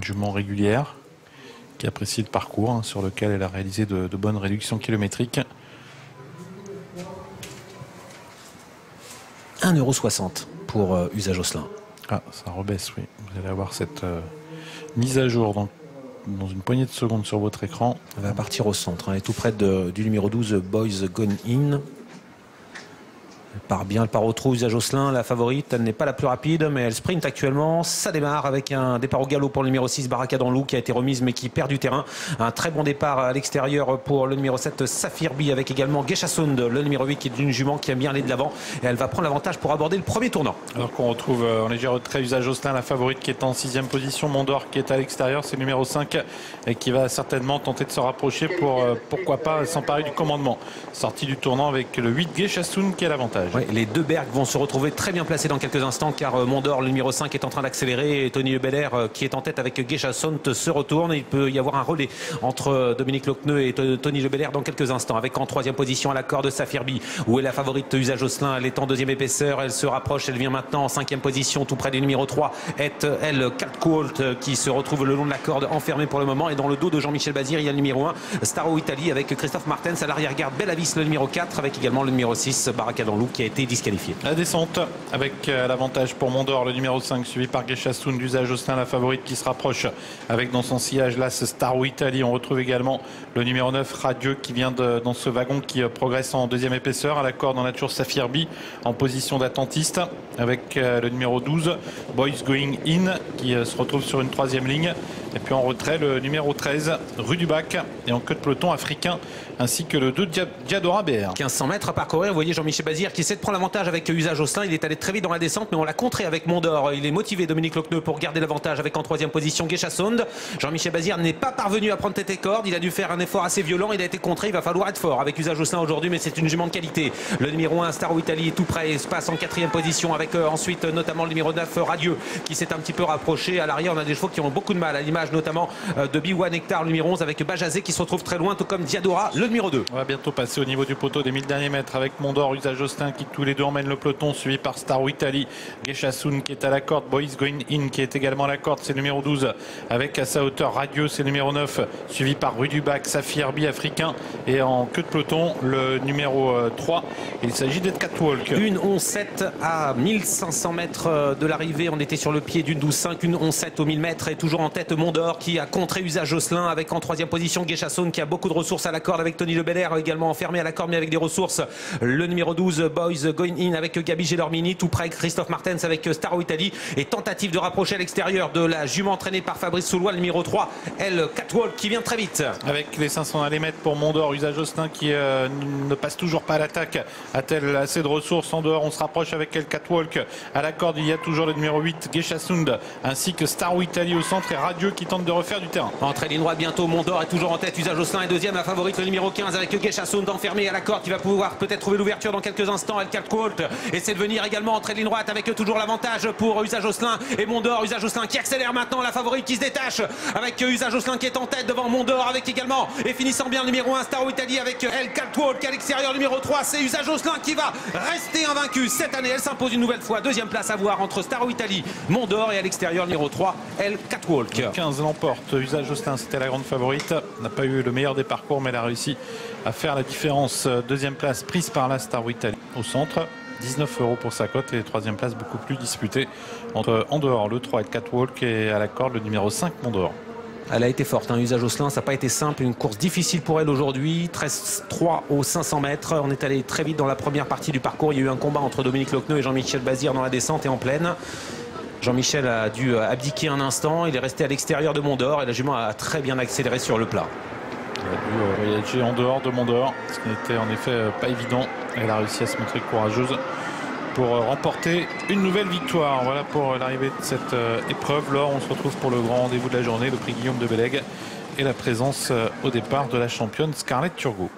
Une jument régulière qui apprécie le parcours, hein, sur lequel elle a réalisé de bonnes réductions kilométriques. 1,60 € pour Usage Osselin. Ah, ça rebaisse, oui. Vous allez avoir cette mise à jour dans une poignée de secondes sur votre écran. Elle va partir au centre, hein, et tout près du numéro 12, Boys Gone In. Elle part bien, elle part au trot, Usage Osselin, la favorite. Elle n'est pas la plus rapide, mais elle sprint actuellement. Ça démarre avec un départ au galop pour le numéro 6, Baraka dans Loup, qui a été remise mais qui perd du terrain. Un très bon départ à l'extérieur pour le numéro 7, Saphir Bee, avec également Geisha Sound, le numéro 8, qui est une jument qui aime bien aller de l'avant. Et elle va prendre l'avantage pour aborder le premier tournant. Alors qu'on retrouve en léger retrait Usage Osselin, la favorite qui est en 6e position. Mondor qui est à l'extérieur, c'est le numéro 5, et qui va certainement tenter de se rapprocher pour, pourquoi pas, s'emparer du commandement. Sortie du tournant avec le 8, Geisha Sound, qui a l'avantage. Ouais, les deux Berg vont se retrouver très bien placés dans quelques instants, car Mondor, le numéro 5, est en train d'accélérer, et Tony Lebelair, qui est en tête avec Geisha Sound, se retourne. Il peut y avoir un relais entre Dominique Lochneux et Tony Lebelair dans quelques instants, avec en 3e position à la corde Saphir Bee, où est la favorite Usage Osselin. Elle est en 2e épaisseur, elle se rapproche, elle vient maintenant en 5e position, tout près du numéro 3 est elle, Catcolt, qui se retrouve le long de la corde, enfermée pour le moment. Et dans le dos de Jean-Michel Bazir, il y a le numéro 1, Staro Italy, avec Christophe Martens à l'arrière-garde, Bellavis le numéro 4, avec également le numéro 6, Baraka dans Loup, qui a été disqualifié. La descente avec l'avantage pour Mondor, le numéro 5, suivi par Geisha Sound, d'Usage Osselin, la favorite, qui se rapproche avec dans son sillage là ce Staro Italy. On retrouve également le numéro 9, Radieux, qui vient dans ce wagon, qui progresse en 2e épaisseur. À la corde, on a toujours Saphir Bee en position d'attentiste, avec le numéro 12, Boys Going In, qui se retrouve sur une 3e ligne. Et puis en retrait, le numéro 13, Rue du Bac, et en queue de peloton, Africain, ainsi que le 2, Diadora BR. 1500 mètres à parcourir. Vous voyez Jean-Michel Bazir qui essaie de prendre l'avantage avec Usage Osselin. Il est allé très vite dans la descente, mais on l'a contré avec Mondor. Il est motivé, Dominique Lochneux, pour garder l'avantage, avec en 3e position Geisha Sound. Jean-Michel Bazir n'est pas parvenu à prendre tête et corde. Il a dû faire un effort assez violent. Il a été contré. Il va falloir être fort avec Usage Osselin aujourd'hui, mais c'est une jument de qualité. Le numéro 1, Staro Italy, est tout près. Il se passe en 4e position, avec ensuite notamment le numéro 9, Radieux, qui s'est un petit peu rapproché. À l'arrière, on a des chevaux qui ont beaucoup de mal, à l'image notamment de Biwa Nectar, le numéro 11, avec Bajazé, qui se retrouve très loin, tout comme Diadora, le numéro 2. On va bientôt passer au niveau du poteau des 1000 derniers mètres, avec Mondor, Usage Osselin, qui tous les deux emmènent le peloton, suivi par Staro Italy, Geisha Sound, qui est à la corde, Boys Going In, qui est également à la corde, c'est le numéro 12, avec à sa hauteur Radieux, c'est le numéro 9, suivi par Rue du Bac, Saphir Bee, Africain, et en queue de peloton, le numéro 3, il s'agit d'être Catwalk. Une 11-7 à 1500 mètres de l'arrivée. On était sur le pied d'une 12-5, une 11-7 au 1000 mètres, et toujours en tête Mondor, qui a contré Usage Osselin, avec en 3e position Geisha Sound, qui a beaucoup de ressources à la corde, avec Tony Lebelair également enfermé à la corde, mais avec des ressources. Le numéro 12, Boys Going In, avec Gabi Gelormini, tout près Christophe Martens, avec Staro Italy, et tentative de rapprocher à l'extérieur de la jument entraînée par Fabrice Soulois, le numéro 3, elle, Catwalk, qui vient très vite. Avec les 500 allées mètres pour Mondor, Usage Osselin, qui ne passe toujours pas à l'attaque. A-t-elle assez de ressources en dehors? On se rapproche avec elle, Catwalk. À la corde, il y a toujours le numéro 8, Geisha Sound, ainsi que Staro Italy au centre, et Radieux, qui tente de refaire du terrain. Entrée ligne droite bientôt, Mondor est toujours en tête, Usage Osselin est 2e, la favorite le numéro 15, avec Geisha Sound enfermé à la corde, qui va pouvoir peut-être trouver l'ouverture dans quelques instants. El Catwalk essaie de venir également, entrée ligne droite, avec toujours l'avantage pour Usage Osselin et Mondor. Usage Osselin qui accélère maintenant, la favorite qui se détache, avec Usage Osselin qui est en tête devant Mondor, avec également, et finissant bien, le numéro 1, Staro Italy, avec El Catwalk à l'extérieur. Numéro 3, c'est Usage Osselin qui va rester invaincu cette année. Elle s'impose une nouvelle fois, 2e place à voir entre Staro Italy, Mondor, et à l'extérieur, numéro 3, El Catwalk. 15 l'emporte. Usage Osselin, c'était la grande favorite. N'a pas eu le meilleur des parcours, mais elle a réussi à faire la différence. 2e place prise par la Staro Italy au centre. 19 € pour sa cote, et 3e place beaucoup plus disputée entre en dehors le 3 et le Catwalk, et à la corde le numéro 5, Mondor. Elle a été forte, hein, Usage Osselin, ça n'a pas été simple, une course difficile pour elle aujourd'hui. 13-3 aux 500 mètres. On est allé très vite dans la première partie du parcours. Il y a eu un combat entre Dominique Lochneux et Jean-Michel Bazir dans la descente et en plaine. Jean-Michel a dû abdiquer un instant. Il est resté à l'extérieur de Mondor, et la jument a très bien accéléré sur le plat. Elle a dû voyager en dehors de Mondor, ce qui n'était en effet pas évident. Elle a réussi à se montrer courageuse pour remporter une nouvelle victoire. Voilà pour l'arrivée de cette épreuve. Laure, on se retrouve pour le grand rendez-vous de la journée, le prix Guillaume de Bellègue, et la présence au départ de la championne Scarlett Turgot.